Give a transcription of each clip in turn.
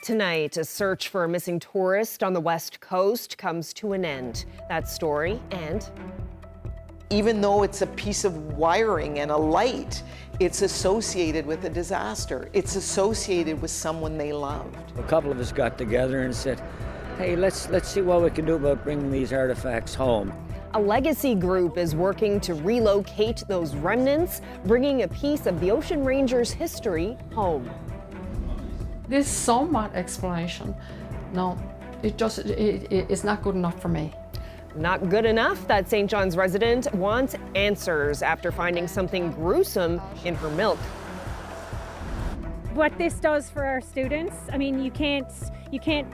Tonight, a search for a missing tourist on the West Coast comes to an end. That story and... Even though it's a piece of wiring and a light, it's associated with a disaster. It's associated with someone they loved. A couple of us got together and said, hey, let's see what we can do about bringing these artifacts home. A legacy group is working to relocate those remnants, bringing a piece of the Ocean Rangers' history home. This somewhat explanation, no, it's not good enough for me. Not good enough. That St. John's resident wants answers after finding something gruesome in her milk. What this does for our students, I mean, you can't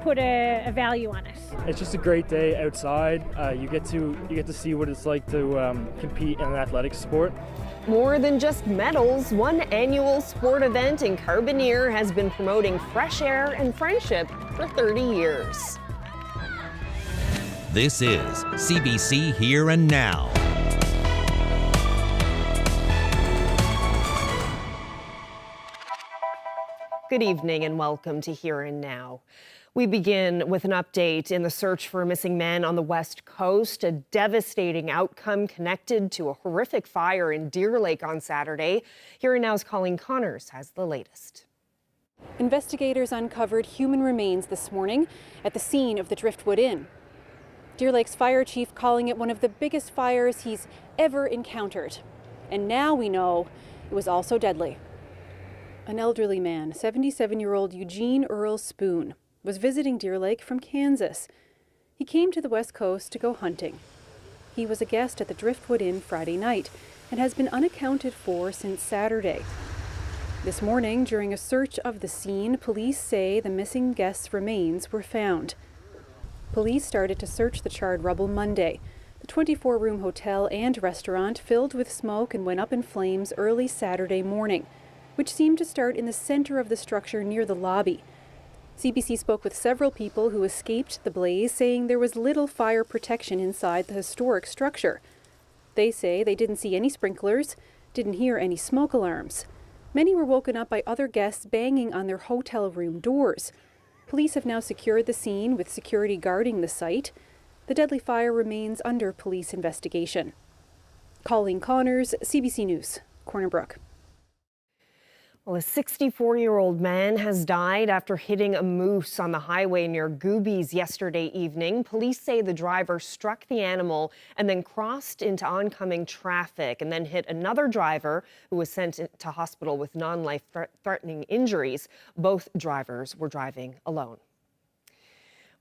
put a value on it. It's just a great day outside. You get to see what it's like to compete in an athletic sport. More than just medals, one annual sport event in Carbonear has been promoting fresh air and friendship for 30 years. This is CBC Here and Now. Good evening and welcome to Here and Now. We begin with an update in the search for a missing man on the West Coast, a devastating outcome connected to a horrific fire in Deer Lake on Saturday. Here and Now's Colleen Connors has the latest. Investigators uncovered human remains this morning at the scene of the Driftwood Inn. Deer Lake's fire chief calling it one of the biggest fires he's ever encountered. And now we know it was also deadly. An elderly man, 77-year-old Eugene Earl Spoon, was visiting Deer Lake from Kansas. He came to the West Coast to go hunting. He was a guest at the Driftwood Inn Friday night and has been unaccounted for since Saturday. This morning, during a search of the scene, police say the missing guest's remains were found. Police started to search the charred rubble Monday. The 24-room hotel and restaurant filled with smoke and went up in flames early Saturday morning, which seemed to start in the center of the structure near the lobby. CBC spoke with several people who escaped the blaze, saying there was little fire protection inside the historic structure. They say they didn't see any sprinklers, didn't hear any smoke alarms. Many were woken up by other guests banging on their hotel room doors. Police have now secured the scene with security guarding the site. The deadly fire remains under police investigation. Colleen Connors, CBC News, Corner Brook. Well, a 64-year-old man has died after hitting a moose on the highway near Goobies yesterday evening. Police say the driver struck the animal and then crossed into oncoming traffic and then hit another driver who was sent to hospital with non-life-threatening injuries. Both drivers were driving alone.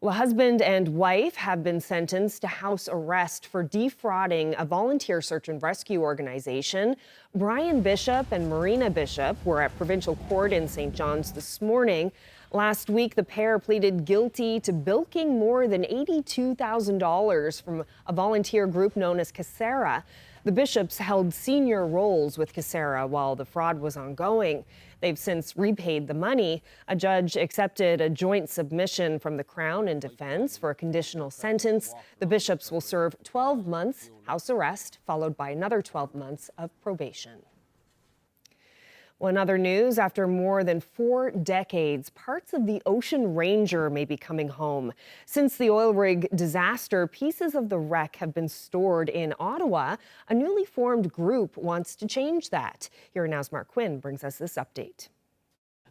Well, husband and wife have been sentenced to house arrest for defrauding a volunteer search and rescue organization. Brian Bishop and Marina Bishop were at provincial court in St. John's this morning. Last week, the pair pleaded guilty to bilking more than $82,000 from a volunteer group known as Casera. The Bishops held senior roles with Casera while the fraud was ongoing. They've since repaid the money. A judge accepted a joint submission from the Crown and defense for a conditional sentence. The Bishops will serve 12 months house arrest, followed by another 12 months of probation. Well, in other news, after more than 4 decades, parts of the Ocean Ranger may be coming home. Since the oil rig disaster, pieces of the wreck have been stored in Ottawa. A newly formed group wants to change that. Here Now's Mark Quinn brings us this update.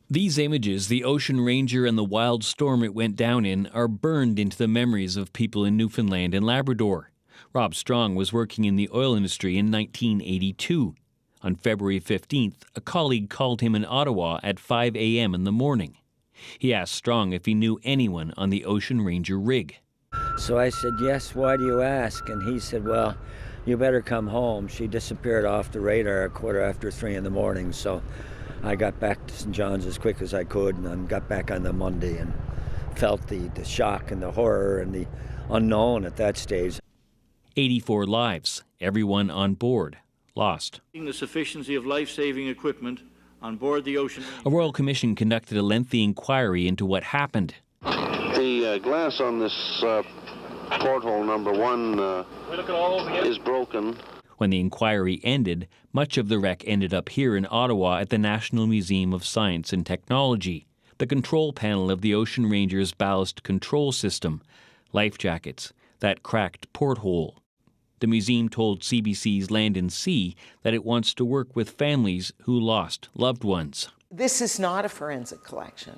These images, the Ocean Ranger and the wild storm it went down in, are burned into the memories of people in Newfoundland and Labrador. Rob Strong was working in the oil industry in 1982. On February 15th, a colleague called him in Ottawa at 5 a.m. in the morning. He asked Strong if he knew anyone on the Ocean Ranger rig. So I said, yes, why do you ask? And he said, well, you better come home. She disappeared off the radar at 3:15 in the morning. So I got back to St. John's as quick as I could and then got back on the Monday and felt the shock and the horror and the unknown at that stage. 84 lives, everyone on board, lost. The sufficiency of life-saving equipment on board the Ocean. A Royal Commission conducted a lengthy inquiry into what happened. The glass on this porthole number 1 is broken. When the inquiry ended, much of the wreck ended up here in Ottawa at the National Museum of Science and Technology. the control panel of the Ocean Ranger's ballast control system, life jackets, that cracked porthole. The museum told CBC's Land and Sea that it wants to work with families who lost loved ones. This is not a forensic collection.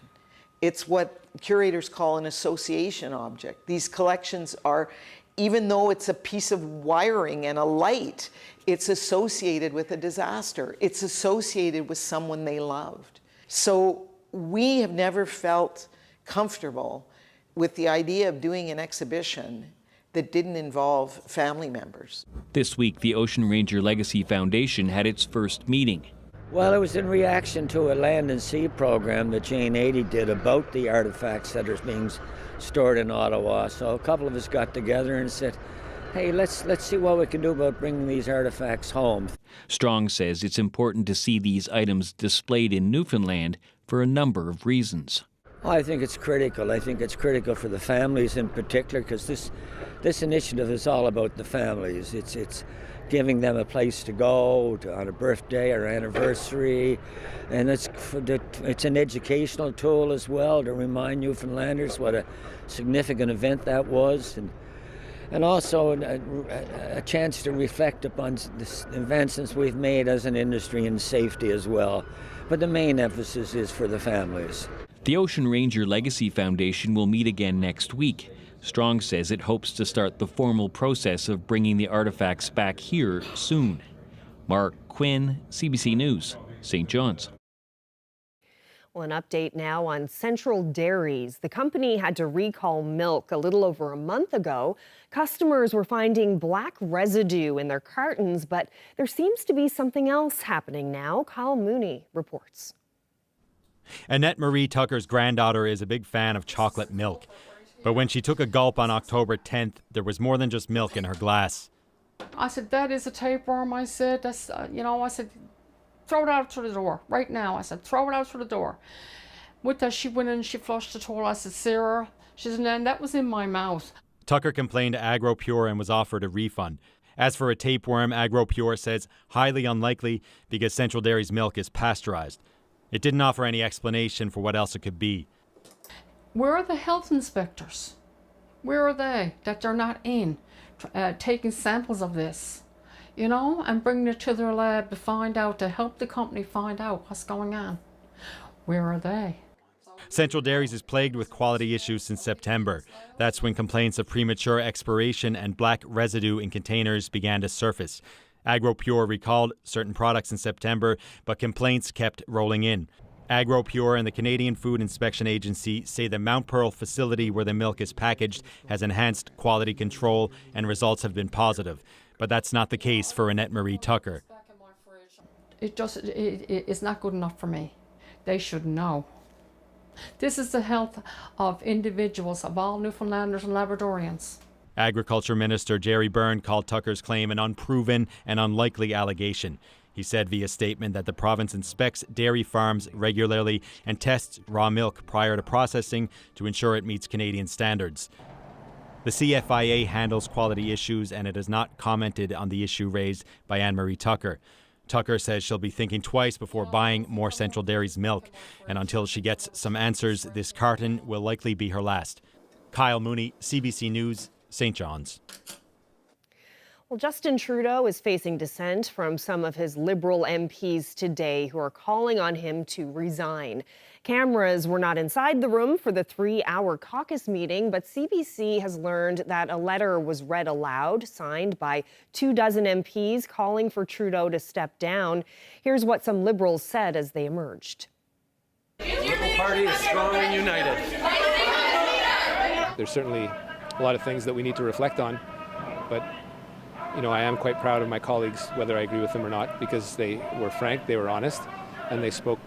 It's what curators call an association object. These collections are, even though it's a piece of wiring and a light, it's associated with a disaster. It's associated with someone they loved. So we have never felt comfortable with the idea of doing an exhibition that didn't involve family members. This week, the Ocean Ranger Legacy Foundation had its first meeting. Well, it was in reaction to a Land and Sea program that Jane 80 did about the artifacts that are being stored in Ottawa. So a couple of us got together and said, hey, let's see what we can do about bringing these artifacts home. Strong says it's important to see these items displayed in Newfoundland for a number of reasons. I think it's critical. I think it's critical for the families in particular, because this initiative is all about the families. It's giving them a place to go on a birthday or anniversary, and it's an educational tool as well to remind Newfoundlanders what a significant event that was, and also a chance to reflect upon the advancements we've made as an industry in safety as well. But the main emphasis is for the families. The Ocean Ranger Legacy Foundation will meet again next week. Strong says it hopes to start the formal process of bringing the artifacts back here soon. Mark Quinn, CBC News, St. John's. Well, an update now on Central Dairies. The company had to recall milk a little over a month ago. Customers were finding black residue in their cartons, but there seems to be something else happening now. Kyle Mooney reports. Annette Marie Tucker's granddaughter is a big fan of chocolate milk. But when she took a gulp on October 10th, there was more than just milk in her glass. I said, that is a tapeworm. I said, that's, I said, throw it out through the door right now. I said, throw it out through the door. With that, she went in and she flushed the toilet. I said, Sarah, she said, and that was in my mouth. Tucker complained to AgroPure and was offered a refund. As for a tapeworm, AgroPure says highly unlikely because Central Dairies milk is pasteurized. It didn't offer any explanation for what else it could be. Where are the health inspectors? Where are they that they're not in taking samples of this, and bringing it to their lab to find out, to help the company find out what's going on? Where are they? Central Dairies is plagued with quality issues since September. That's when complaints of premature expiration and black residue in containers began to surface. AgroPure recalled certain products in September, but complaints kept rolling in. AgroPure and the Canadian Food Inspection Agency say the Mount Pearl facility where the milk is packaged has enhanced quality control and results have been positive. But that's not the case for Annette Marie Tucker. It's not good enough for me. They should know. This is the health of individuals, of all Newfoundlanders and Labradorians. Agriculture Minister Jerry Byrne called Tucker's claim an unproven and unlikely allegation. He said via statement that the province inspects dairy farms regularly and tests raw milk prior to processing to ensure it meets Canadian standards. The CFIA handles quality issues and it has not commented on the issue raised by Anne-Marie Tucker. Tucker says she'll be thinking twice before buying more Central Dairies milk, and until she gets some answers, this carton will likely be her last. Kyle Mooney, CBC News, St. John's. Well, Justin Trudeau is facing dissent from some of his Liberal MPs today who are calling on him to resign. Cameras were not inside the room for the 3-hour caucus meeting, but CBC has learned that a letter was read aloud, signed by 24 MPs calling for Trudeau to step down. Here's what some Liberals said as they emerged. The Liberal Party is strong and united. There's certainly a lot of things that we need to reflect on, but I am quite proud of my colleagues, whether I agree with them or not, because they were frank, they were honest, and they spoke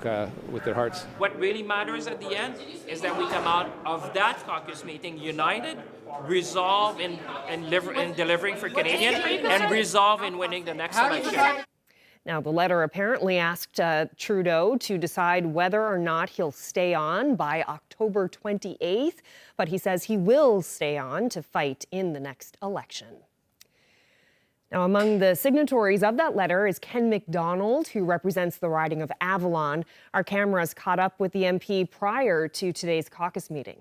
with their hearts. What really matters at the end is that we come out of that caucus meeting united, resolve in delivering for Canadians, and resolve in winning the next election. Now, the letter apparently asked Trudeau to decide whether or not he'll stay on by October 28th, but he says he will stay on to fight in the next election. Now, among the signatories of that letter is Ken McDonald, who represents the riding of Avalon. Our cameras caught up with the MP prior to today's caucus meeting.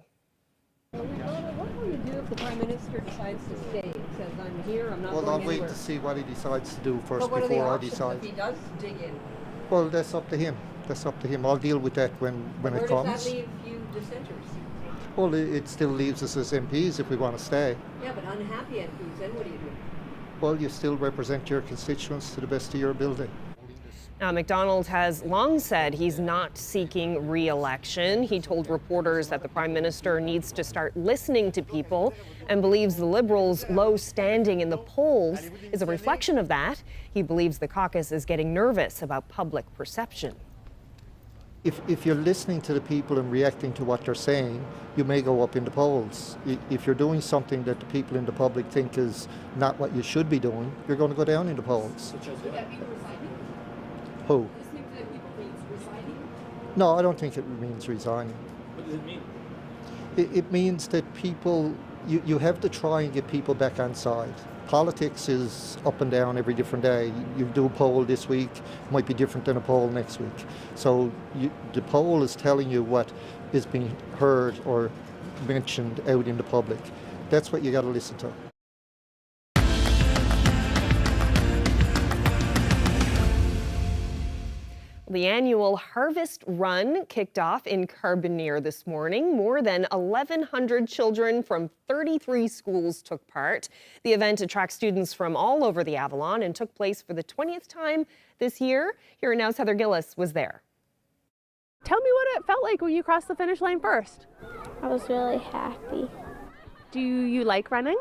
What will you do if the Prime Minister decides to stay? He says, I'm here, I'm not going anywhere. Well, I'll wait to see what he decides to do first But what before are the I options decide. if he does dig in? Well, that's up to him. That's up to him. I'll deal with that when it comes. Where does that leave you dissenters? Well, it still leaves us as MPs if we want to stay. Yeah, but unhappy MPs, then what do you do? Well, you still represent your constituents to the best of your ability. Now, McDonald has long said he's not seeking re-election. He told reporters that the Prime Minister needs to start listening to people and believes the Liberals' low standing in the polls is a reflection of that. He believes the caucus is getting nervous about public perception. If you're listening to the people and reacting to what they're saying, you may go up in the polls. If you're doing something that the people in the public think is not what you should be doing, you're going to go down in the polls. Who? No, I don't think it means resigning. What does it mean? It means that people, you have to try and get people back on side. Politics is up and down every different day. You do a poll this week, might be different than a poll next week. So the poll is telling you what is being heard or mentioned out in the public. That's what you got to listen to. The annual Harvest Run kicked off in Carbonear this morning. More than 1,100 children from 33 schools took part. The event attracts students from all over the Avalon and took place for the 20th time this year. Here Now's Heather Gillis was there. Tell me what it felt like when you crossed the finish line first. I was really happy. Do you like running?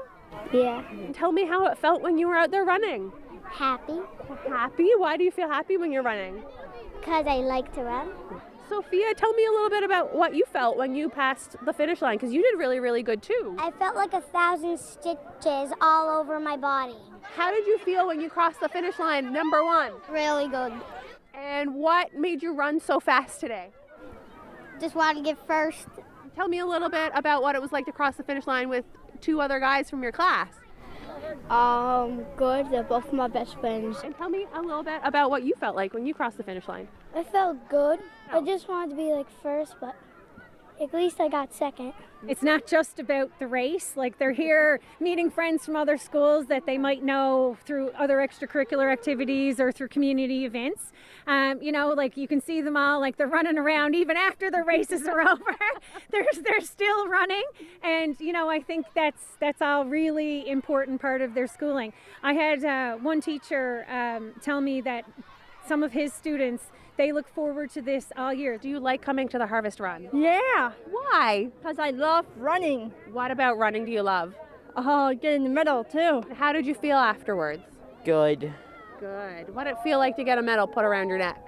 Yeah. Tell me how it felt when you were out there running. Happy. Happy? Why do you feel happy when you're running? Because I like to run. Sophia, tell me a little bit about what you felt when you passed the finish line, because you did really, really good too. I felt like 1,000 stitches all over my body. How did you feel when you crossed the finish line, number one? Really good. And what made you run so fast today? Just wanted to get first. Tell me a little bit about what it was like to cross the finish line with two other guys from your class. Good. They're both my best friends. And tell me a little bit about what you felt like when you crossed the finish line. I felt good. I just wanted to be like first, but at least I got second. It's not just about the race. Like, they're here meeting friends from other schools that they might know through other extracurricular activities or through community events. You know, like, you can see them all, like, they're running around even after the races are over. They're still running. And, you know, I think that's all really important part of their schooling. I had one teacher tell me that some of his students, they look forward to this all year. Do you like coming to the Harvest Run? Yeah. Why? Because I love running. What about running do you love? Oh, getting the medal too. How did you feel afterwards? Good. Good. What did it feel like to get a medal put around your neck?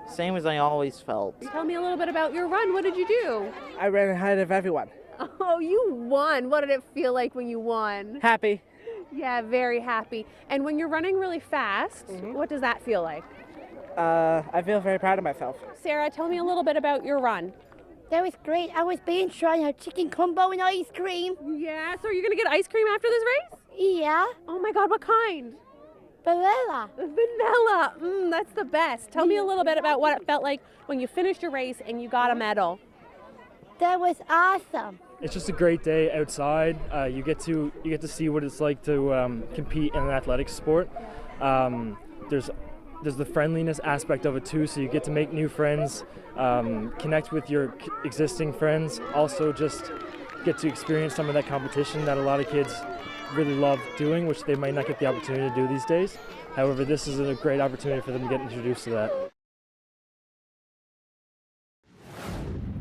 Same as I always felt. Tell me a little bit about your run. What did you do? I ran ahead of everyone. Oh, you won. What did it feel like when you won? Happy. Yeah, very happy. And when you're running really fast, what does that feel like? I feel very proud of myself. Sarah, tell me a little bit about your run. That was great. I was being trying a chicken combo and ice cream. Yeah, so you're going to get ice cream after this race? Yeah. Oh my God, what kind? Vanilla. Vanilla. That's the best. Tell me a little bit about what it felt like when you finished your race and you got a medal. That was awesome. It's just a great day outside. You get to see what it's like to compete in an athletic sport. There's the friendliness aspect of it too, so you get to make new friends, connect with your existing friends, also just get to experience some of that competition that a lot of kids really love doing, which they might not get the opportunity to do these days. However, this is a great opportunity for them to get introduced to that.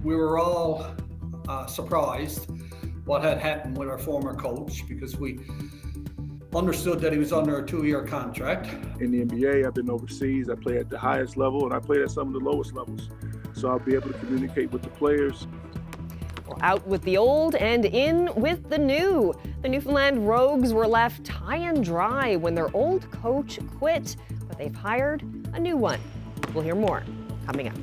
We were all surprised what had happened with our former coach, because we understood that he was under a 2-year contract. In the NBA, I've been overseas. I play at the highest level, and I play at some of the lowest levels. So I'll be able to communicate with the players. Out with the old and in with the new. The Newfoundland Rogues were left high and dry when their old coach quit, but they've hired a new one. We'll hear more coming up.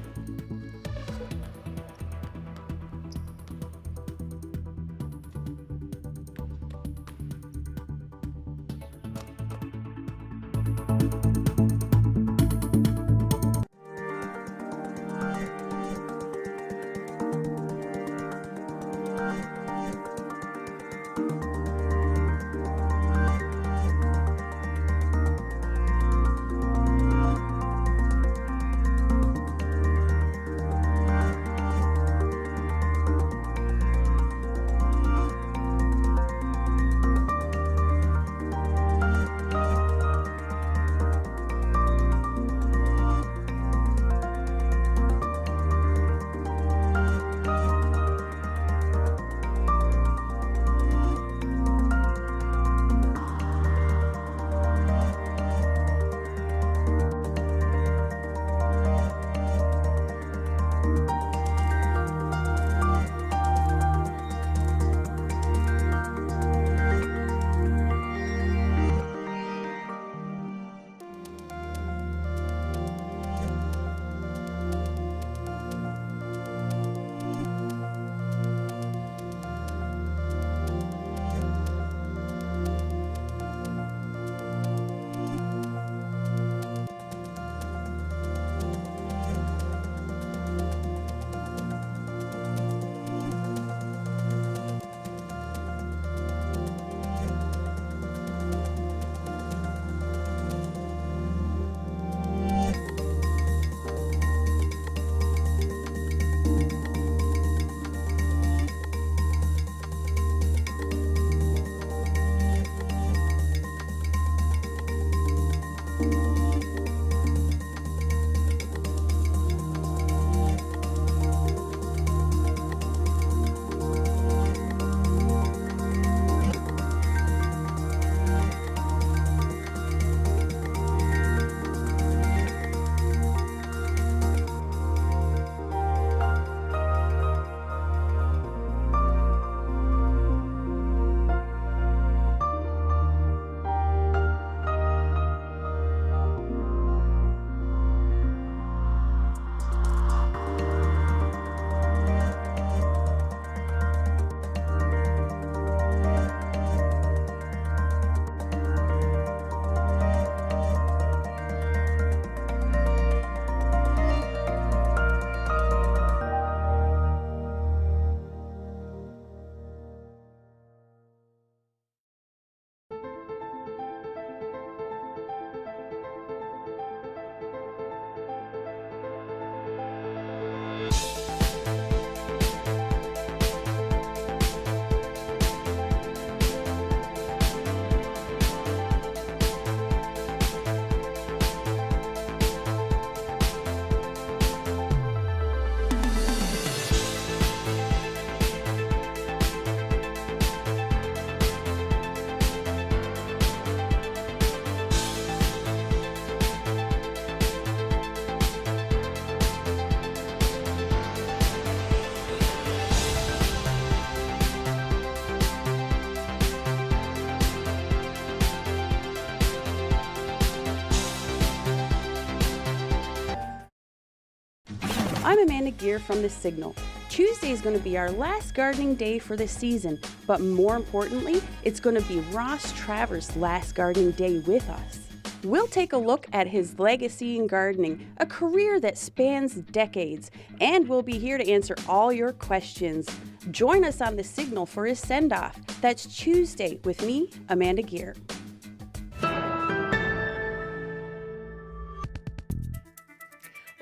I'm Amanda Gear from The Signal. Tuesday is going to be our last gardening day for the season, but more importantly, it's going to be Ross Travers' last gardening day with us. We'll take a look at his legacy in gardening, a career that spans decades, and we'll be here to answer all your questions. Join us on The Signal for his send-off. That's Tuesday with me, Amanda Gear.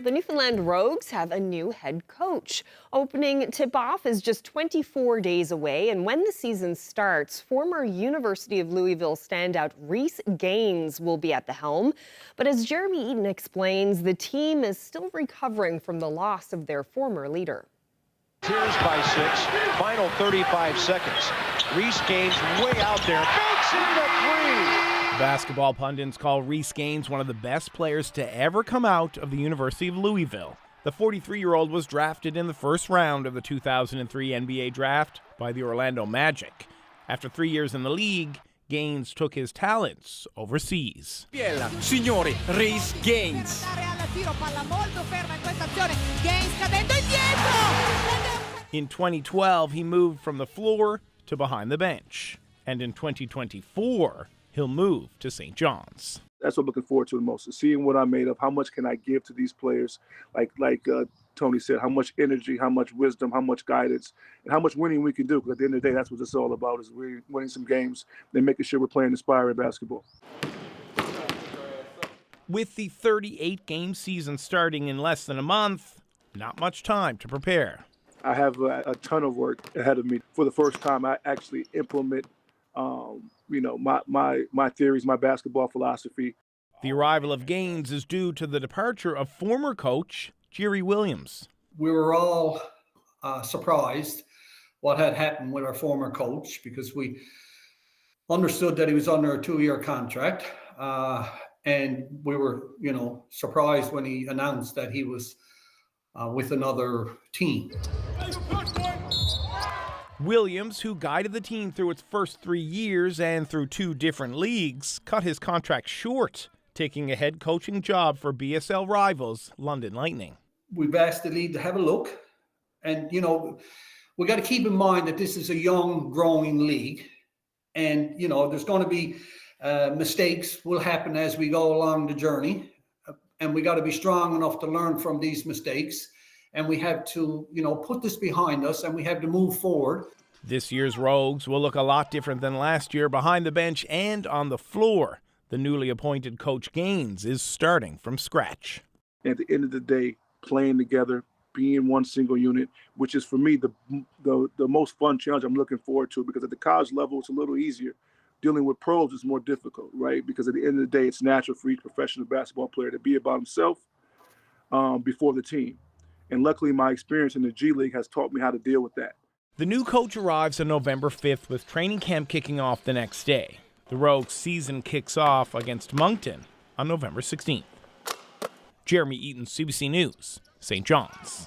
The Newfoundland Rogues have a new head coach. Opening tip-off is just 24 days away, and when the season starts, former University of Louisville standout Reese Gaines will be at the helm. But as Jeremy Eaton explains, the team is still recovering from the loss of their former leader. Here's by 6, final 35 seconds. Reese Gaines way out there, makes it the 3. Basketball pundits call Reese Gaines one of the best players to ever come out of the University of Louisville. The 43-year-old was drafted in the first round of the 2003 NBA draft by the Orlando Magic. After 3 years in the league, Gaines took his talents overseas. Signori, Reese Gaines. In 2012, he moved from the floor to behind the bench. And in 2024, he'll move to St. John's. That's what I'm looking forward to the most, is seeing what I'm made of. How much can I give to these players? Like Tony said, how much energy, how much wisdom, how much guidance, and how much winning we can do. Because at the end of the day, that's what it's all about, is we're winning some games and making sure we're playing inspiring basketball. With the 38-game season starting in less than a month, not much time to prepare. I have a ton of work ahead of me. For the first time, I actually implement, my theories, my basketball philosophy. The arrival of Gaines is due to the departure of former coach Jerry Williams. We were all surprised what had happened with our former coach, because we understood that he was under a 2-year contract. And we were, surprised when he announced that he was with another team. Williams, who guided the team through its first 3 years and through 2 different leagues, cut his contract short, taking a head coaching job for BSL rivals London Lightning. We've asked the league to have a look. And, we got to keep in mind that this is a young, growing league. And, there's going to be mistakes will happen as we go along the journey. And we got to be strong enough to learn from these mistakes. And we have to, put this behind us, and we have to move forward. This year's Rogues will look a lot different than last year behind the bench and on the floor. The newly appointed coach Gaines is starting from scratch. At the end of the day, playing together, being one single unit, which is for me the most fun challenge I'm looking forward to, because at the college level it's a little easier. Dealing with pros is more difficult, right? Because at the end of the day, it's natural for each professional basketball player to be about himself before the team. And luckily, my experience in the G League has taught me how to deal with that. The new coach arrives on November 5th with training camp kicking off the next day. The Rogues season kicks off against Moncton on November 16th. Jeremy Eaton, CBC News, St. John's.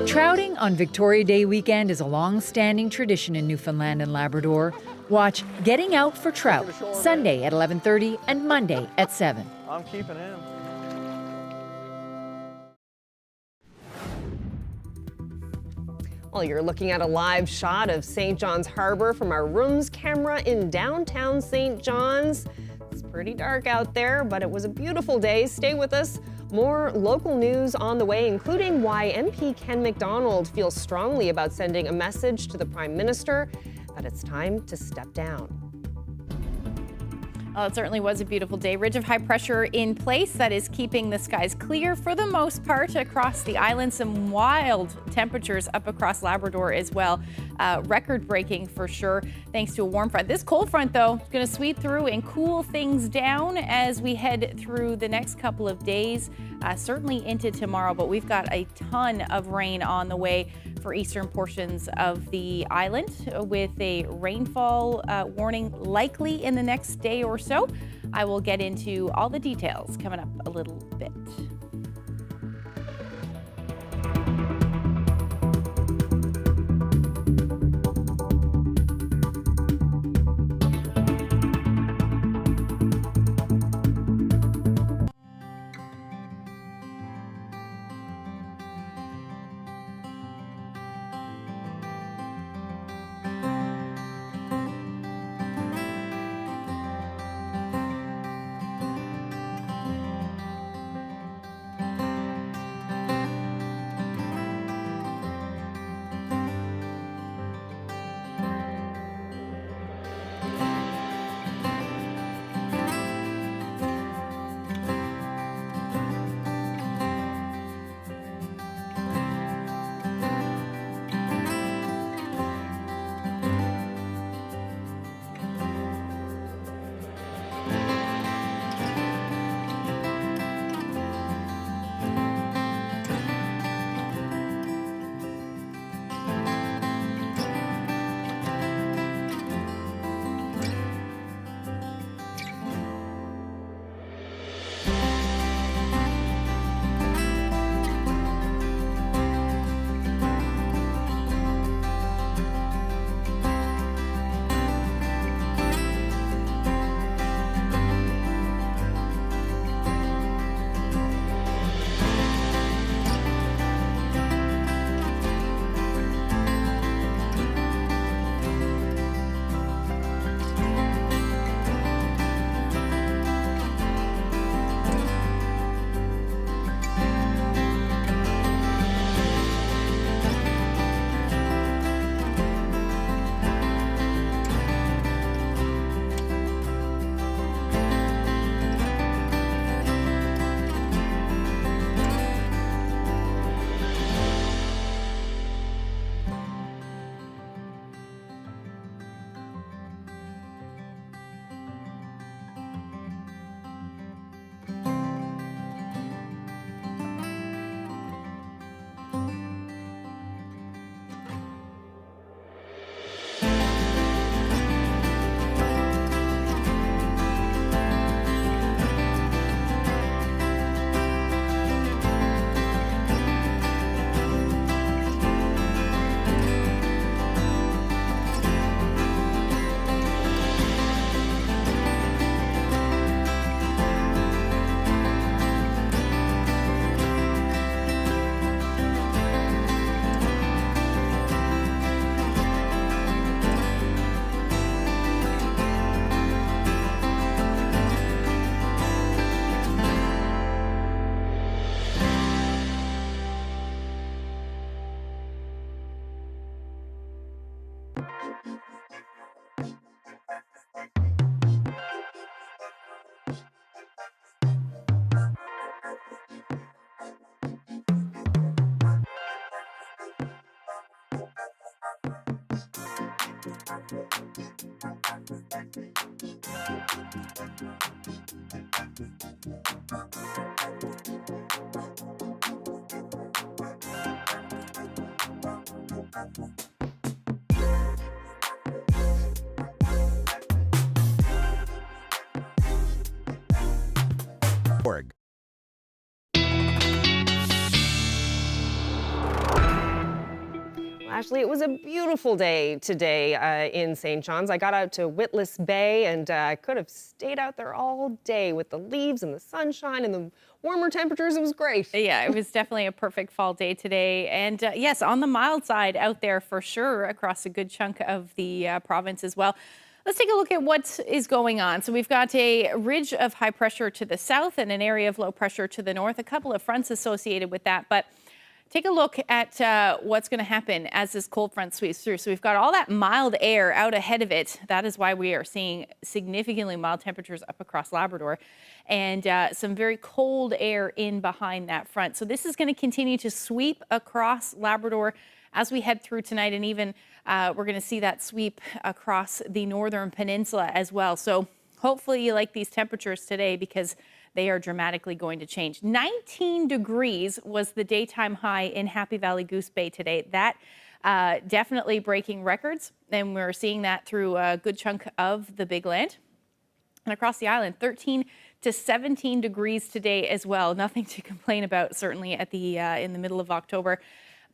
Trouting on Victoria Day weekend is a long-standing tradition in Newfoundland and Labrador. Watch Getting Out for Trout, Sunday at 11:30 and Monday at 7. I'm keeping him. Well, you're looking at a live shot of St. John's Harbour from our rooms camera in downtown St. John's. It's pretty dark out there, but it was a beautiful day. Stay with us. More local news on the way, including why MP Ken McDonald feels strongly about sending a message to the Prime Minister that it's time to step down. Well, it certainly was a beautiful day. Ridge of high pressure in place that is keeping the skies clear for the most part across the island. Some wild temperatures up across Labrador as well. Record-breaking for sure, thanks to a warm front. This cold front, though, is going to sweep through and cool things down as we head through the next couple of days, certainly into tomorrow. But we've got a ton of rain on the way for eastern portions of the island, with a rainfall warning likely in the next day or so. I will get into all the details coming up a little bit. Org. Ashley, it was a beautiful day today in St. John's. I got out to Witless Bay and I could have stayed out there all day with the leaves and the sunshine and the warmer temperatures. It was great. Yeah, it was definitely a perfect fall day today. And yes, on the mild side out there for sure across a good chunk of the province as well. Let's take a look at what is going on. So we've got a ridge of high pressure to the south and an area of low pressure to the north, a couple of fronts associated with that. But take a look at what's going to happen as this cold front sweeps through. So we've got all that mild air out ahead of it. That is why we are seeing significantly mild temperatures up across Labrador and some very cold air in behind that front. So this is going to continue to sweep across Labrador as we head through tonight, and even we're going to see that sweep across the northern peninsula as well. So hopefully you like these temperatures today because they are dramatically going to change. 19 degrees was the daytime high in Happy Valley Goose Bay today. That definitely breaking records, and we're seeing that through a good chunk of the Big Land. And across the island, 13 to 17 degrees today as well. Nothing to complain about, certainly at the in the middle of October.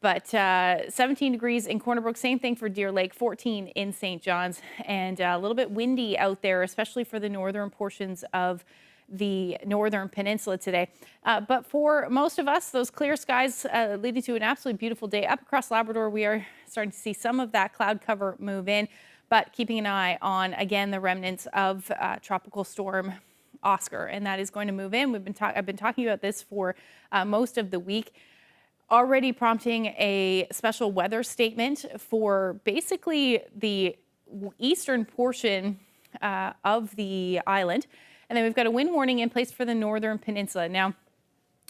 But 17 degrees in Corner Brook, same thing for Deer Lake, 14 in St. John's, and a little bit windy out there, especially for the northern portions of the northern peninsula today. But for most of us, those clear skies leading to an absolutely beautiful day. Up across Labrador, we are starting to see some of that cloud cover move in, but keeping an eye on, again, the remnants of Tropical Storm Oscar, and that is going to move in. I've been talking about this for most of the week, already prompting a special weather statement for basically the eastern portion of the island. And then we've got a wind warning in place for the northern peninsula. Now,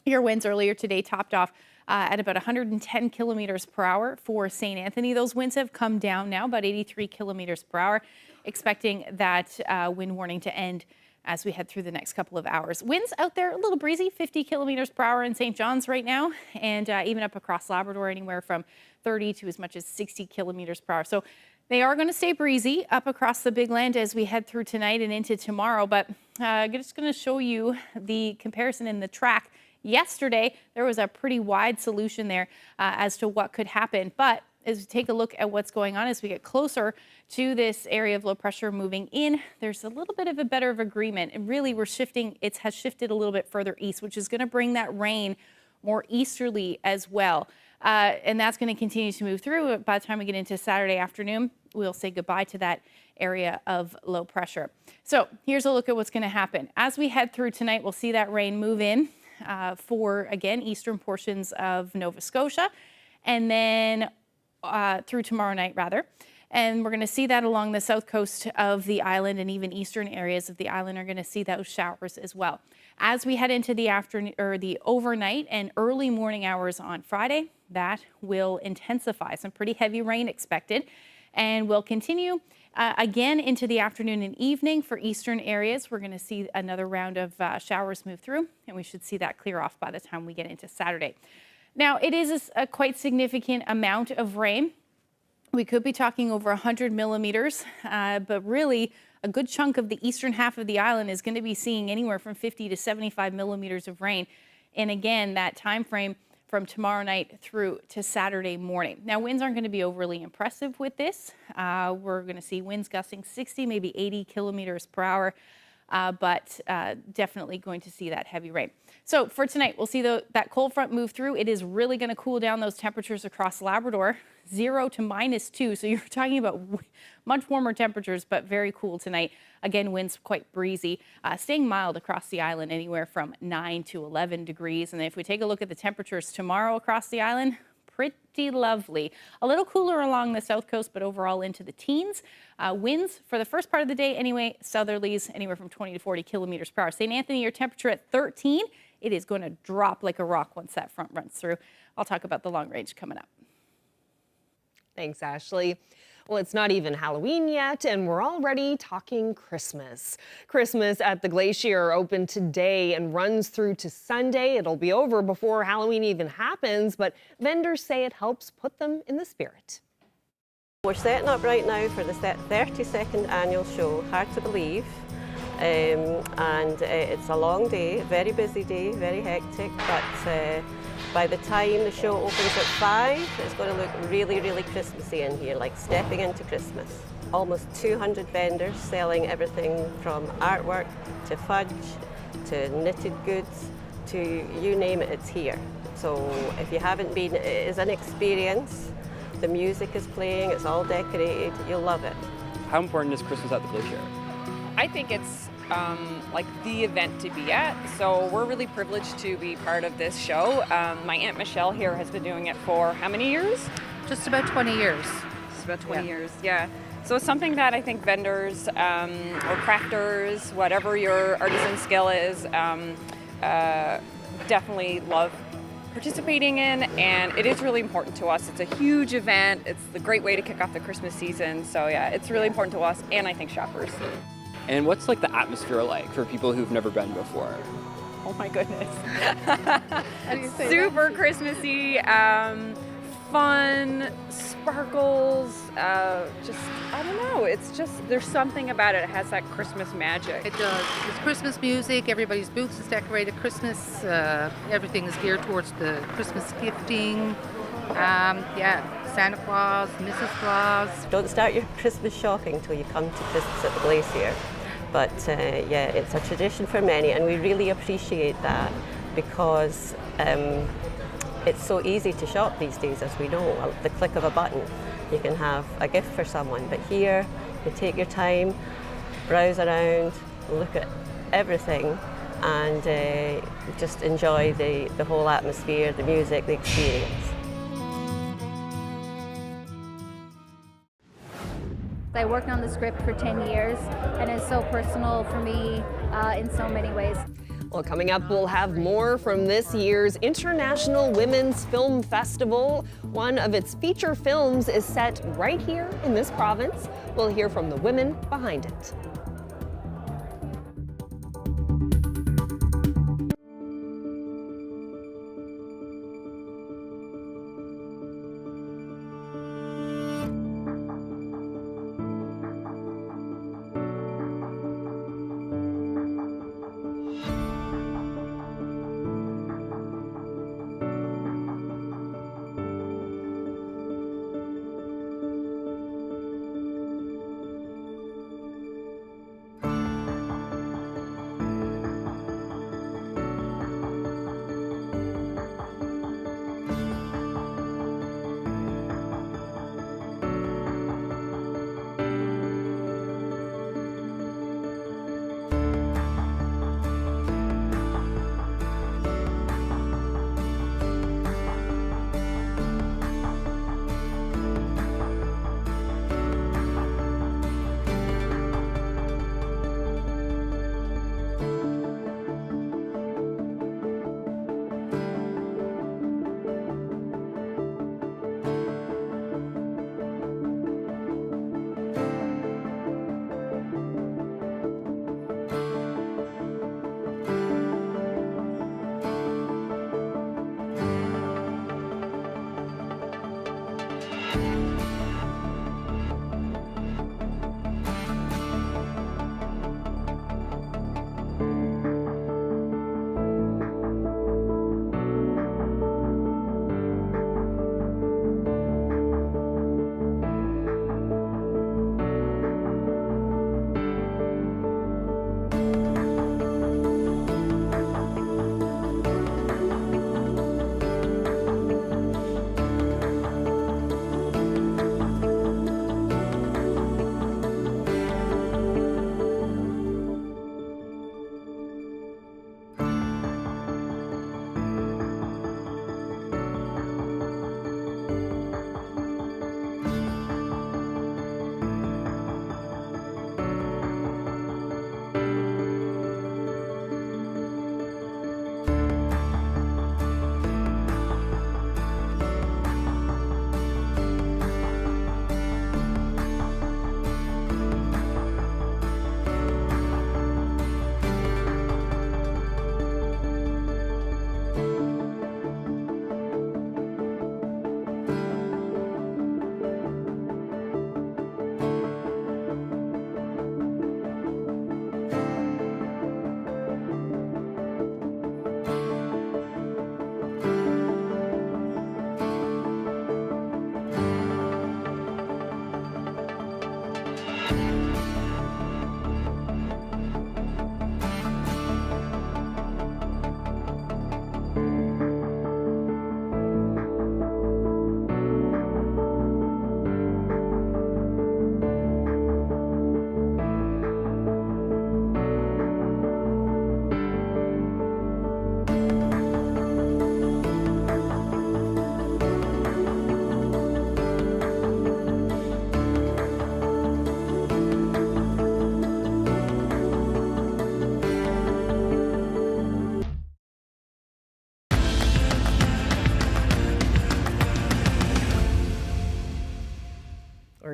your winds earlier today topped off at about 110 kilometers per hour for St. Anthony. Those winds have come down now, about 83 kilometers per hour, expecting that wind warning to end as we head through the next couple of hours. Winds out there a little breezy, 50 kilometers per hour in St. John's right now, and even up across Labrador, anywhere from 30 to as much as 60 kilometers per hour. So they are going to stay breezy up across the Big Land as we head through tonight and into tomorrow. But I'm just going to show you the comparison in the track. Yesterday, there was a pretty wide solution there as to what could happen. But as we take a look at what's going on as we get closer to this area of low pressure moving in, there's a little bit of a better of agreement. And really, it has shifted a little bit further east, which is going to bring that rain more easterly as well. And that's going to continue to move through. By the time we get into Saturday afternoon, we'll say goodbye to that area of low pressure. So here's a look at what's going to happen. As we head through tonight, we'll see that rain move in for, again, eastern portions of Nova Scotia, and then through tomorrow night, rather. And we're going to see that along the south coast of the island, and even eastern areas of the island are going to see those showers as well. As we head into the afternoon or the overnight and early morning hours on Friday, that will intensify. Some pretty heavy rain expected, and will continue again into the afternoon and evening for eastern areas. We're going to see another round of showers move through, and we should see that clear off by the time we get into Saturday. Now, it is a quite significant amount of rain. We could be talking over 100 millimeters, but really a good chunk of the eastern half of the island is going to be seeing anywhere from 50 to 75 millimeters of rain. And again, that time frame from tomorrow night through to Saturday morning. Now, winds aren't going to be overly impressive with this. We're going to see winds gusting 60, maybe 80 kilometers per hour. But definitely going to see that heavy rain. So for tonight, we'll see that cold front move through. It is really going to cool down those temperatures across Labrador, 0 to -2. So you're talking about much warmer temperatures, but very cool tonight. Again, winds quite breezy, staying mild across the island, anywhere from 9 to 11 degrees. And if we take a look at the temperatures tomorrow across the island, pretty lovely. A little cooler along the south coast, but overall into the teens. Winds for the first part of the day anyway, southerlies anywhere from 20 to 40 kilometers per hour. St. Anthony, your temperature at 13. It is going to drop like a rock once that front runs through. I'll talk about the long range coming up. Thanks, Ashley. Well, it's not even Halloween yet, and we're already talking Christmas. Christmas at the Glacier opened today and runs through to Sunday. It'll be over before Halloween even happens, but vendors say it helps put them in the spirit. We're setting up right now for the 32nd annual show, hard to believe. It's a long day, very busy day, very hectic, but by the time the show opens at 5, it's going to look really, really Christmassy in here, like stepping into Christmas. Almost 200 vendors selling everything from artwork to fudge to knitted goods to you name it, it's here. So if you haven't been, it is an experience. The music is playing, it's all decorated, you'll love it. How important is Christmas at the Glacier? I think it's like the event to be at, so we're really privileged to be part of this show. My Aunt Michelle here has been doing it for how many years? Just about 20 years. Just about 20 years, yeah. So it's something that I think vendors or crafters, whatever your artisan skill is, definitely love participating in, and it is really important to us. It's a huge event. It's the great way to kick off the Christmas season. So yeah, it's really important to us and I think shoppers. And what's like the atmosphere like for people who've never been before? Oh my goodness. How do you say Super Christmassy, fun, sparkles, just, I don't know, it's just, there's something about it. It has that Christmas magic. It does. It's Christmas music, everybody's booths is decorated Christmas, everything is geared towards the Christmas gifting. Santa Claus, Mrs. Claus. Don't start your Christmas shopping till you come to Christmas at the Glacier. But yeah, it's a tradition for many, and we really appreciate that because it's so easy to shop these days, as we know. At the click of a button, you can have a gift for someone. But here, you take your time, browse around, look at everything, and just enjoy the whole atmosphere, the music, the experience. I worked on the script for 10 years, and it's so personal for me in so many ways. Well, coming up, we'll have more from this year's International Women's Film Festival. One of its feature films is set right here in this province. We'll hear from the women behind it.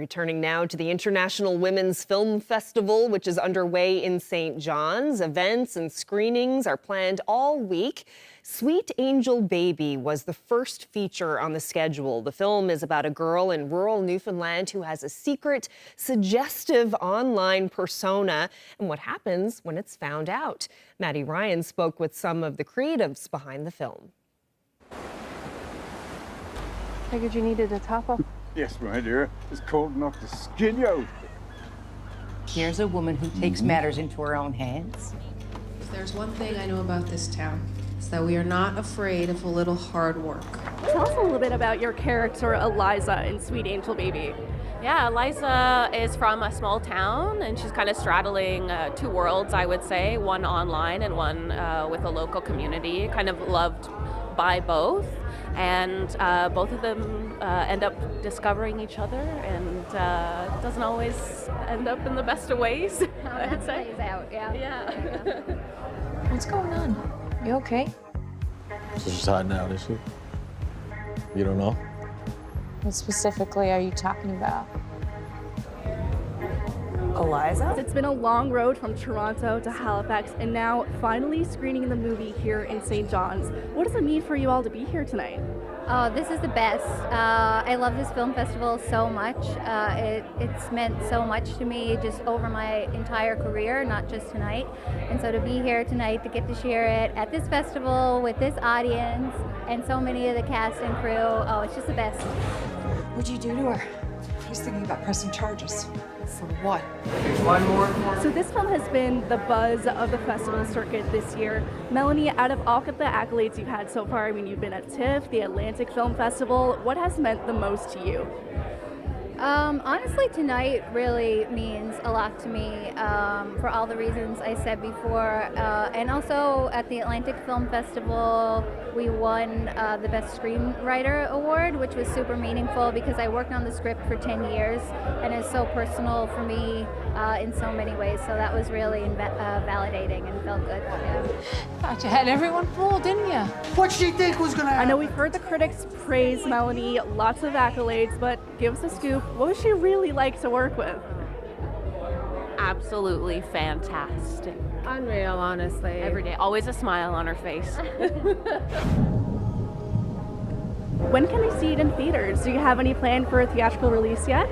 Turning now to the International Women's Film Festival, which is underway in St. John's. Events and screenings are planned all week. Sweet Angel Baby was the first feature on the schedule. The film is about a girl in rural Newfoundland who has a secret, suggestive online persona and what happens when it's found out. Maddie Ryan spoke with some of the creatives behind the film. Figured you needed a top up. Yes, my dear. It's cold enough to skin you out. Here's a woman who takes matters into her own hands. If there's one thing I know about this town, it's that we are not afraid of a little hard work. Tell us a little bit about your character, Eliza, in Sweet Angel Baby. Yeah, Eliza is from a small town, and she's kind of straddling two worlds, I would say, one online and one with a local community, kind of loved by both. And both of them end up discovering each other, and it doesn't always end up in the best of ways. That plays out, yeah. What's going on? You okay? So she's hiding out, is she? You don't know? What specifically are you talking about? Eliza? It's been a long road from Toronto to Halifax, and now finally screening the movie here in St. John's. What does it mean for you all to be here tonight? Oh, this is the best. I love this film festival so much. It's meant so much to me just over my entire career, not just tonight. And so to be here tonight, to get to share it at this festival with this audience and so many of the cast and crew, oh, it's just the best. What'd you do to her? I was thinking about pressing charges. For what? One more. So this film has been the buzz of the festival circuit this year. Melanie, out of all of the accolades you've had so far, I mean, you've been at TIFF, the Atlantic Film Festival. What has meant the most to you? Honestly, tonight really means a lot to me for all the reasons I said before. And also at the Atlantic Film Festival, we won the Best Screenwriter Award, which was super meaningful because I worked on the script for 10 years and it's so personal for me in so many ways. So that was really validating and felt good. Yeah. Thought you had everyone fooled, didn't you? What'd she think was gonna happen? I know we've heard the critics praise Melanie, lots of accolades, but give us a scoop. What was she really like to work with? Absolutely fantastic. Unreal, honestly. Every day, always a smile on her face. When can we see it in theaters? Do you have any plan for a theatrical release yet?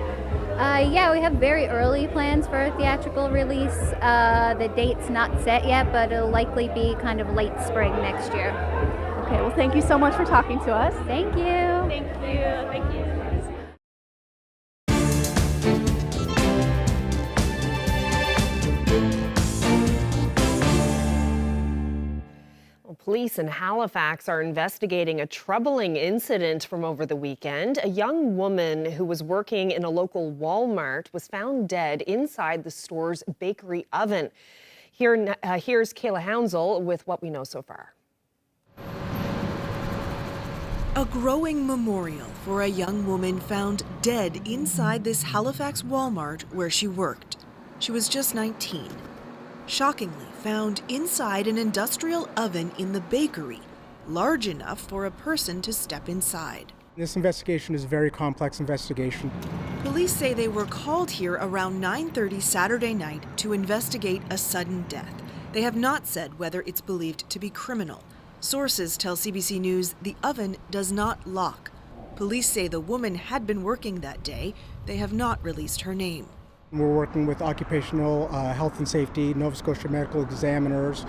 Yeah, we have very early plans for a theatrical release. The date's not set yet, but it'll likely be kind of late spring next year. Okay, well, thank you so much for talking to us. Thank you. Thank you. Thank you. Police in Halifax are investigating a troubling incident from over the weekend. A young woman who was working in a local Walmart was found dead inside the store's bakery oven. Here's Kayla Hounsell with what we know so far. A growing memorial for a young woman found dead inside this Halifax Walmart where she worked. She was just 19. Shockingly found inside an industrial oven in the bakery, large enough for a person to step inside. This investigation is a very complex investigation. Police say they were called here around 9:30 Saturday night to investigate a sudden death. They have not said whether it's believed to be criminal. Sources tell CBC News the oven does not lock. Police say the woman had been working that day. They have not released her name. We're working with occupational health and safety, Nova Scotia medical examiners,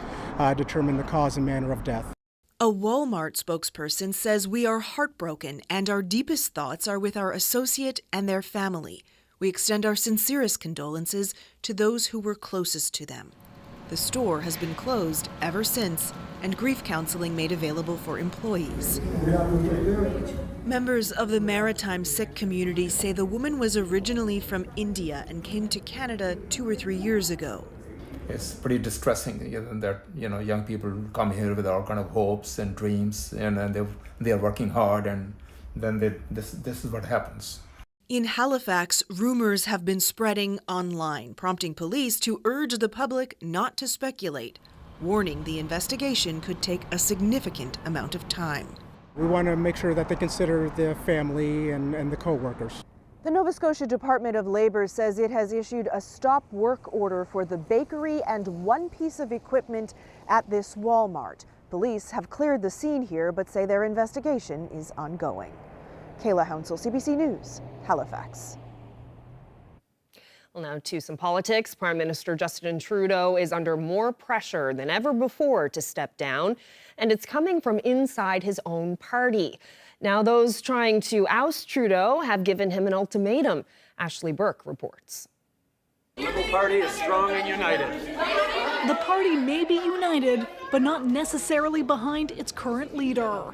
determine the cause and manner of death. A Walmart spokesperson says, "We are heartbroken and our deepest thoughts are with our associate and their family. We extend our sincerest condolences to those who were closest to them." The store has been closed ever since and grief counseling made available for employees. Members of the maritime Sikh community say the woman was originally from India and came to Canada 2 or 3 years ago. It's pretty distressing that young people come here with all kind of hopes and dreams, and they are working hard, and then this is what happens. In Halifax, rumors have been spreading online, prompting police to urge the public not to speculate, warning the investigation could take a significant amount of time. We want to make sure that they consider the family and the co-workers. The Nova Scotia Department of Labour says it has issued a stop work order for the bakery and one piece of equipment at this Walmart. Police have cleared the scene here but say their investigation is ongoing. Kayla Hounsell, CBC News, Halifax. Well, now to some politics. Prime Minister Justin Trudeau is under more pressure than ever before to step down, and it's coming from inside his own party. Now, those trying to oust Trudeau have given him an ultimatum. Ashley Burke reports. The Liberal Party is strong and united. The party may be united, but not necessarily behind its current leader.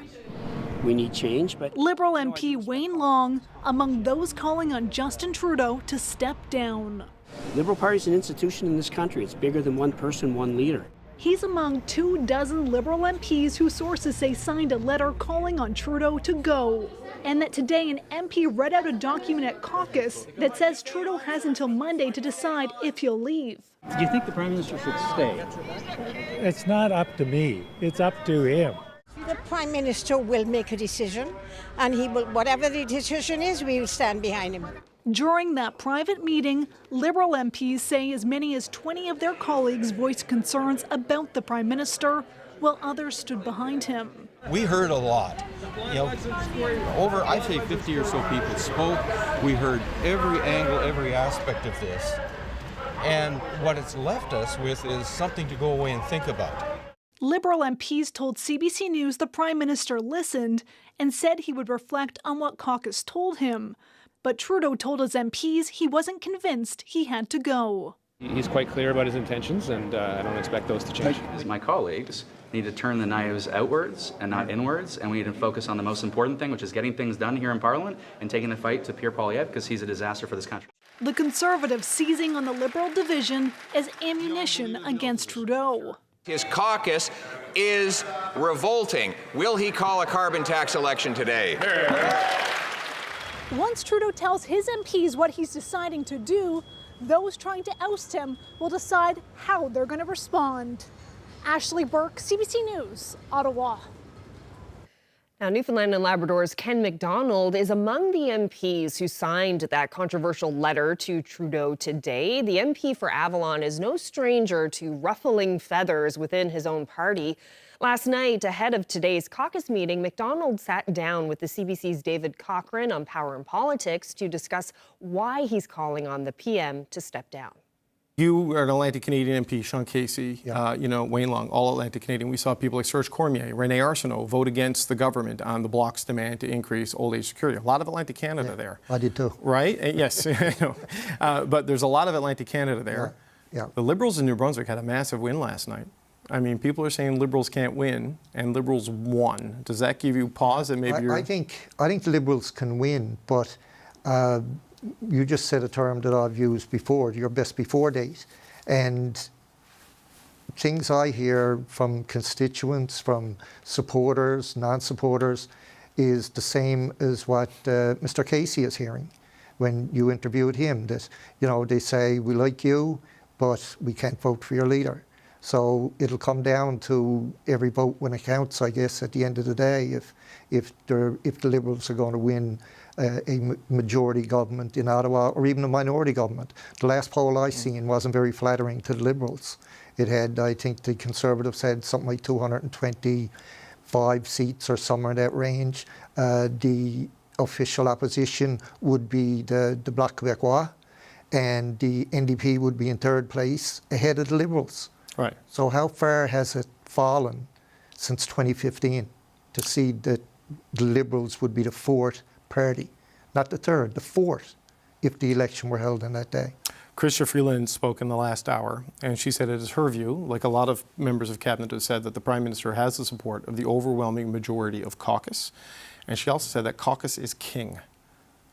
We need change, but Liberal MP Wayne Long among those calling on Justin Trudeau to step down. Liberal Party is an institution in this country. It's bigger than one person, one leader. He's among 24 Liberal MPs who sources say signed a letter calling on Trudeau to go. And that today an MP read out a document at caucus that says Trudeau has until Monday to decide if he'll leave. Do you think the Prime Minister should stay? It's not up to me. It's up to him. The Prime Minister will make a decision, and he will, whatever the decision is, we will stand behind him. During that private meeting, Liberal MPs say as many as 20 of their colleagues voiced concerns about the Prime Minister, while others stood behind him. We heard a lot. Over, I'd say 50 or so people spoke. We heard every angle, every aspect of this. And what it's left us with is something to go away and think about. Liberal MPs told CBC News the Prime Minister listened and said he would reflect on what caucus told him. But Trudeau told his MPs he wasn't convinced he had to go. He's quite clear about his intentions, and I don't expect those to change. My colleagues need to turn the knives outwards and not inwards, and we need to focus on the most important thing, which is getting things done here in Parliament and taking the fight to Pierre Poilievre, because he's a disaster for this country. The Conservatives seizing on the Liberal division as ammunition against Trudeau. His caucus is revolting. Will he call a carbon tax election today? Once Trudeau tells his MPs what he's deciding to do, those trying to oust him will decide how they're going to respond. Ashley Burke, CBC News, Ottawa. Now, Newfoundland and Labrador's Ken McDonald is among the MPs who signed that controversial letter to Trudeau today. The MP for Avalon is no stranger to ruffling feathers within his own party. Last night, ahead of today's caucus meeting, McDonald sat down with the CBC's David Cochrane on Power and Politics to discuss why he's calling on the PM to step down. You are an Atlantic Canadian MP, Sean Casey, Wayne Long, all Atlantic Canadian. We saw people like Serge Cormier, René Arsenault vote against the government on the Bloc's demand to increase old age security. A lot of Atlantic Canada there. I did too. Right? Yes, I know. But there's a lot of Atlantic Canada there. Yeah. The Liberals in New Brunswick had a massive win last night. I mean, people are saying Liberals can't win, and Liberals won. Does that give you pause? And maybe I think the Liberals can win, but you just said a term that I've used before, your best before days. And things I hear from constituents, from supporters, non-supporters, is the same as what Mr. Casey is hearing when you interviewed him, that, they say, we like you, but we can't vote for your leader. So it'll come down to every vote when it counts, I guess, at the end of the day, if the Liberals are going to win a majority government in Ottawa, or even a minority government. The last poll I seen wasn't very flattering to the Liberals. It had, I think the Conservatives had something like 225 seats or somewhere in that range. The official opposition would be the Bloc Québécois, and the NDP would be in third place ahead of the Liberals. Right. So how far has it fallen since 2015 to see that the Liberals would be the fourth party, not the third, the fourth, if the election were held on that day? Chrystia Freeland spoke in the last hour, and she said it is her view, like a lot of members of cabinet have said, that the Prime Minister has the support of the overwhelming majority of caucus. And she also said that caucus is king.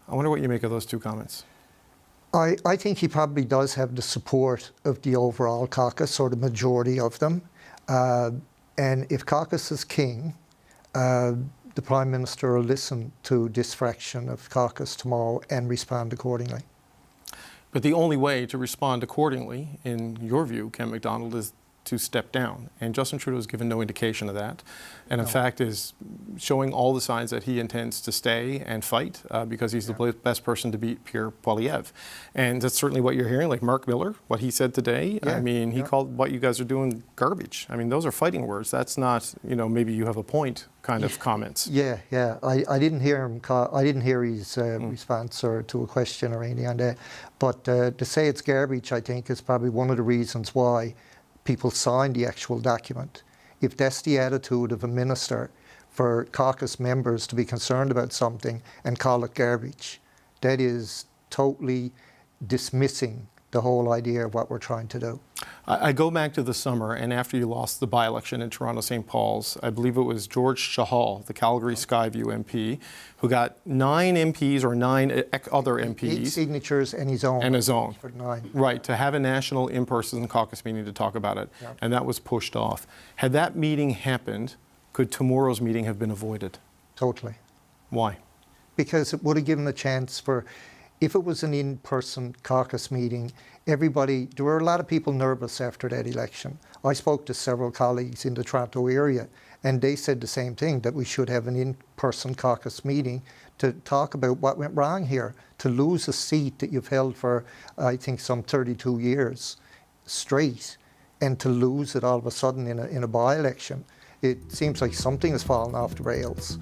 I wonder what you make of those two comments. I think he probably does have the support of the overall caucus, or the majority of them. And if caucus is king, the Prime Minister will listen to this fraction of caucus tomorrow and respond accordingly. But the only way to respond accordingly, in your view, Ken McDonald, is to step down. And Justin Trudeau has given no indication of that. And in fact is showing all the signs that he intends to stay and fight because he's the best person to beat Pierre Poilievre. And that's certainly what you're hearing, like Mark Miller, what he said today. I mean, he called what you guys are doing garbage. I mean, those are fighting words. That's not, you know, maybe you have a point kind of comments. Yeah. I didn't hear him. I didn't hear his response or to a question or anything on that. But to say it's garbage, I think, is probably one of the reasons why people signed the actual document. If that's the attitude of a minister for caucus members to be concerned about something and call it garbage, that is totally dismissing the whole idea of what we're trying to do. I go back to the summer, and after you lost the by-election in Toronto St. Paul's, I believe it was George Chahal, the Calgary Skyview MP, who got 9 MPs or 9 other MPs. 8 signatures and his own. And his own. For 9. Right, to have a national in-person caucus meeting to talk about it. Yep. And that was pushed off. Had that meeting happened, could tomorrow's meeting have been avoided? Totally. Why? Because it would have given a chance for, if it was an in-person caucus meeting, there were a lot of people nervous after that election. I spoke to several colleagues in the Toronto area, and they said the same thing, that we should have an in-person caucus meeting to talk about what went wrong here. To lose a seat that you've held for, I think, some 32 years straight, and to lose it all of a sudden in a by-election, it seems like something has fallen off the rails.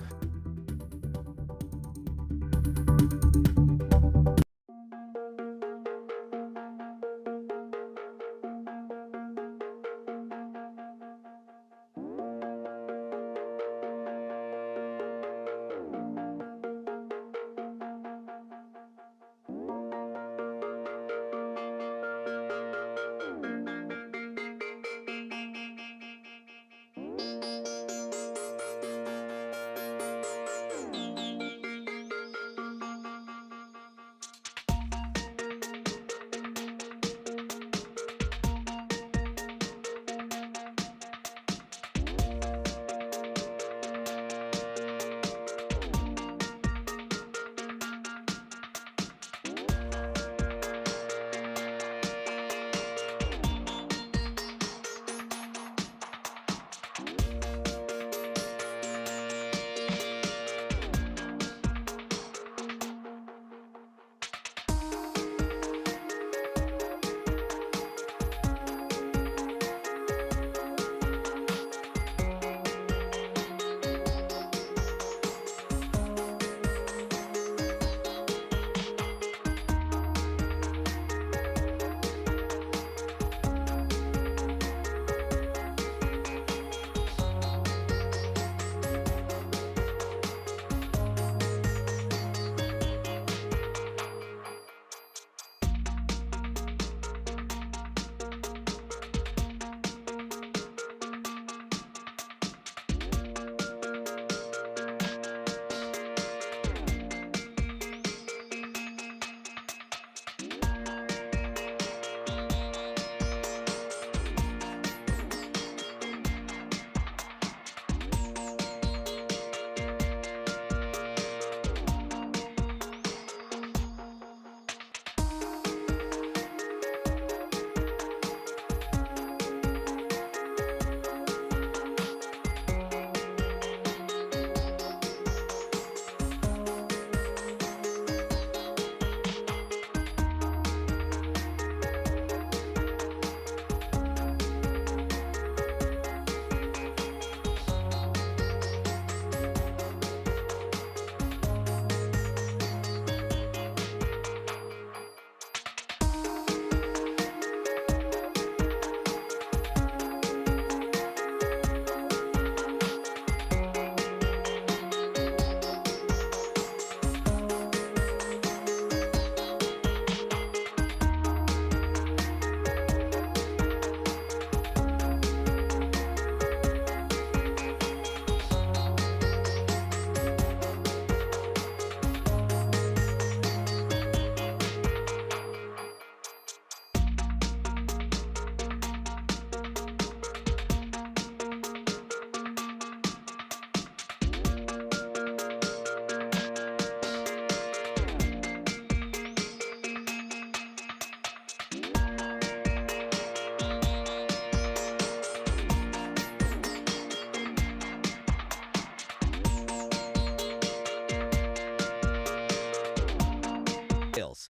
details.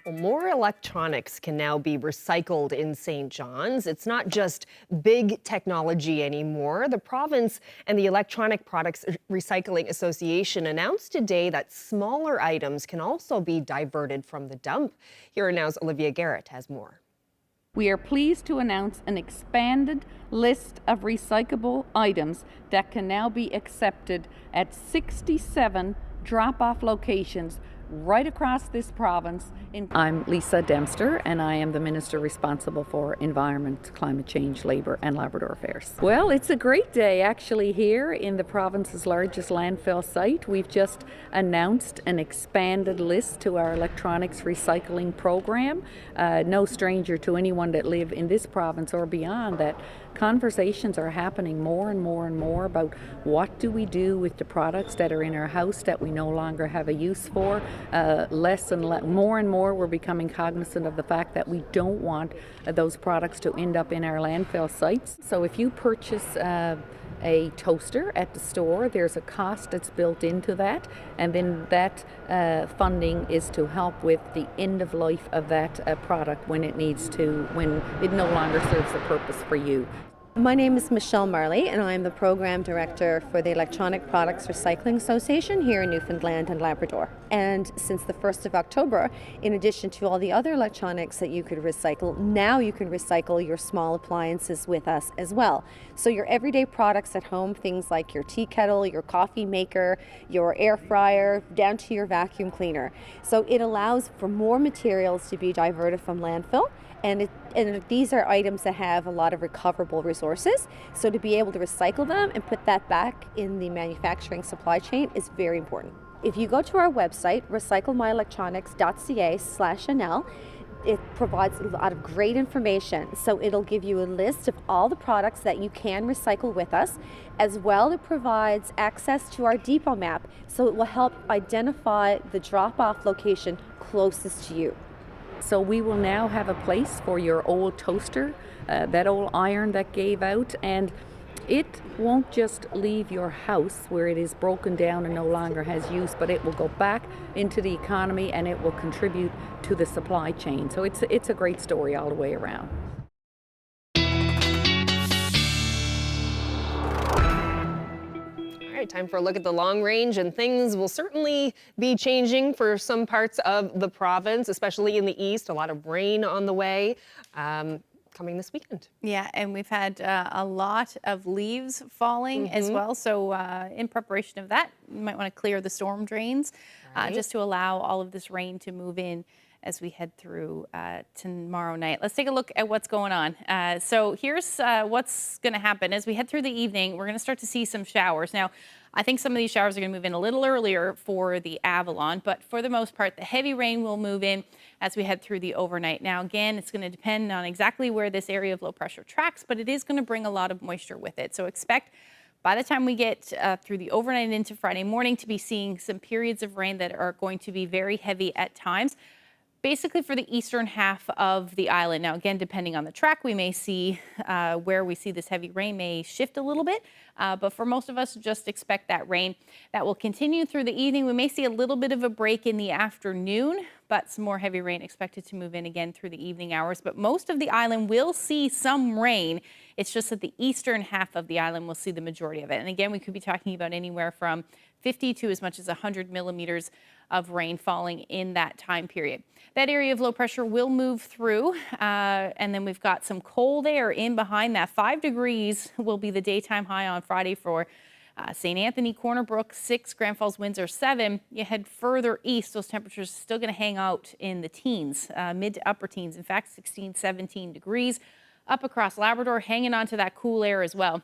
Well, more electronics can now be recycled in St. John's. It's not just big technology anymore. The province and the Electronic Products Recycling Association announced today that smaller items can also be diverted from the dump. Here Now's Olivia Garrett has more. We are pleased to announce an expanded list of recyclable items that can now be accepted at 67 drop-off locations right across this province. I'm Lisa Dempster, and I am the Minister responsible for Environment, Climate Change, Labour and Labrador Affairs. Well, it's a great day actually here in the province's largest landfill site. We've just announced an expanded list to our electronics recycling program. No stranger to anyone that live in this province or beyond that conversations are happening more and more and more about what do we do with the products that are in our house that we no longer have a use for. More and more we're becoming cognizant of the fact that we don't want those products to end up in our landfill sites. So if you purchase a toaster at the store, there's a cost that's built into that, and then that funding is to help with the end of life of that product when it no longer serves a purpose for you. My name is Michelle Marley, and I'm the Program Director for the Electronic Products Recycling Association here in Newfoundland and Labrador. And since the 1st of October, in addition to all the other electronics that you could recycle, now you can recycle your small appliances with us as well. So your everyday products at home, things like your tea kettle, your coffee maker, your air fryer, down to your vacuum cleaner. So it allows for more materials to be diverted from landfill. And these are items that have a lot of recoverable resources. So to be able to recycle them and put that back in the manufacturing supply chain is very important. If you go to our website, recyclemyelectronics.ca/NL, it provides a lot of great information. So it'll give you a list of all the products that you can recycle with us. As well, it provides access to our depot map. So it will help identify the drop-off location closest to you. So we will now have a place for your old toaster, that old iron that gave out, and it won't just leave your house where it is broken down and no longer has use, but it will go back into the economy and it will contribute to the supply chain. So it's a great story all the way around. All right, time for a look at the long range, and things will certainly be changing for some parts of the province, especially in the east. A lot of rain on the way coming this weekend. Yeah, and we've had a lot of leaves falling as well. So in preparation of that, you might want to clear the storm drains just to allow all of this rain to move in as we head through tomorrow night. Let's take a look at what's going on. So here's what's going to happen. As we head through the evening, we're going to start to see some showers. Now, I think some of these showers are going to move in a little earlier for the Avalon, but for the most part, the heavy rain will move in as we head through the overnight. Now, again, it's going to depend on exactly where this area of low pressure tracks, but it is going to bring a lot of moisture with it. So expect by the time we get through the overnight and into Friday morning to be seeing some periods of rain that are going to be very heavy at times. Basically for the eastern half of the island. Now, again, depending on the track, we may see where we see this heavy rain may shift a little bit. But for most of us, just expect that rain. That will continue through the evening. We may see a little bit of a break in the afternoon, but some more heavy rain expected to move in again through the evening hours. But most of the island will see some rain. It's just that the eastern half of the island will see the majority of it. And again, we could be talking about anywhere from 50 to as much as 100 millimeters of rain falling in that time period. That area of low pressure will move through, and then we've got some cold air in behind that. 5 degrees will be the daytime high on Friday for St. Anthony, Corner Brook, 6, Grand Falls, Windsor, 7. You head further east, those temperatures are still going to hang out in the teens, mid to upper teens. In fact, 16, 17 degrees. Up across Labrador, hanging on to that cool air as well.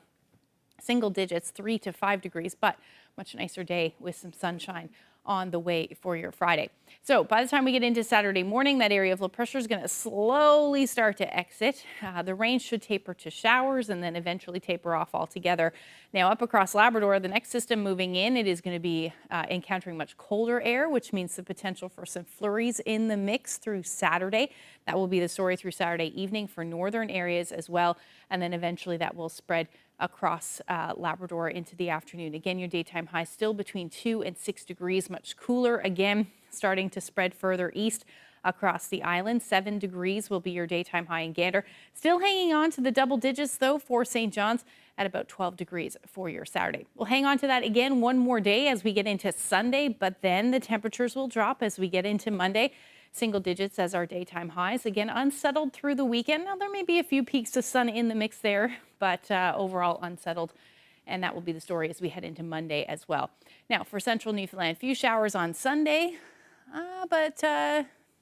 Single digits, 3 to 5 degrees, but much nicer day with some sunshine on the way for your Friday. So by the time we get into Saturday morning, that area of low pressure is going to slowly start to exit. The rain should taper to showers and then eventually taper off altogether. Now up across Labrador, the next system moving in, it is going to be encountering much colder air, which means the potential for some flurries in the mix through Saturday. That will be the story through Saturday evening for northern areas as well. And then eventually that will spread across Labrador into the afternoon. Again, your daytime high still between 2 and 6 degrees, much cooler. Again, starting to spread further east across the island. 7 degrees will be your daytime high in Gander. Still hanging on to the double digits, though, for St. John's at about 12 degrees for your Saturday. We'll hang on to that again one more day as we get into Sunday, but then the temperatures will drop as we get into Monday. Single digits as our daytime highs. Again, unsettled through the weekend. Now, there may be a few peaks of sun in the mix there, but overall unsettled. And that will be the story as we head into Monday as well. Now, for central Newfoundland, few showers on Sunday, but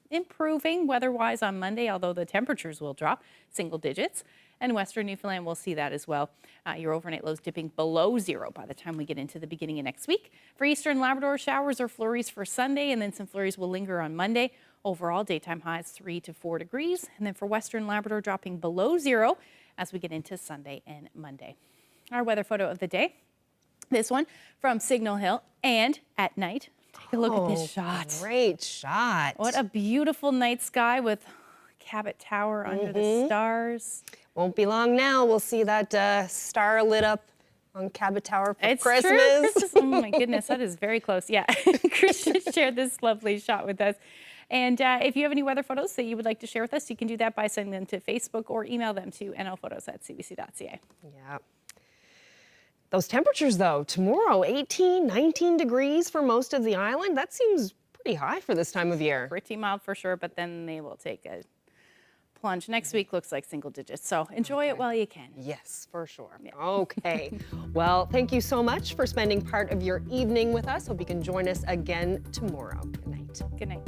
improving weather-wise on Monday, although the temperatures will drop single digits. And western Newfoundland will see that as well. Your overnight lows dipping below zero by the time we get into the beginning of next week. For eastern Labrador, showers or flurries for Sunday, and then some flurries will linger on Monday. Overall, daytime highs 3 to 4 degrees. And then for western Labrador, dropping below zero as we get into Sunday and Monday. Our weather photo of the day. This one from Signal Hill, and at night. Take a look at this shot. Great shot. What a beautiful night sky with Cabot Tower under the stars. Won't be long now. We'll see that star lit up on Cabot Tower for Christmas. True. Oh my goodness, that is very close. Yeah, Christian shared this lovely shot with us. And if you have any weather photos that you would like to share with us, you can do that by sending them to Facebook or email them to nlphotos@cbc.ca. Yeah. Those temperatures, though, tomorrow, 18, 19 degrees for most of the island. That seems pretty high for this time of year. Pretty mild for sure, but then they will take a plunge. Next week looks like single digits, so enjoy it while you can. Yes, for sure. Yeah. Okay. Well, thank you so much for spending part of your evening with us. Hope you can join us again tomorrow. Good night. Good night.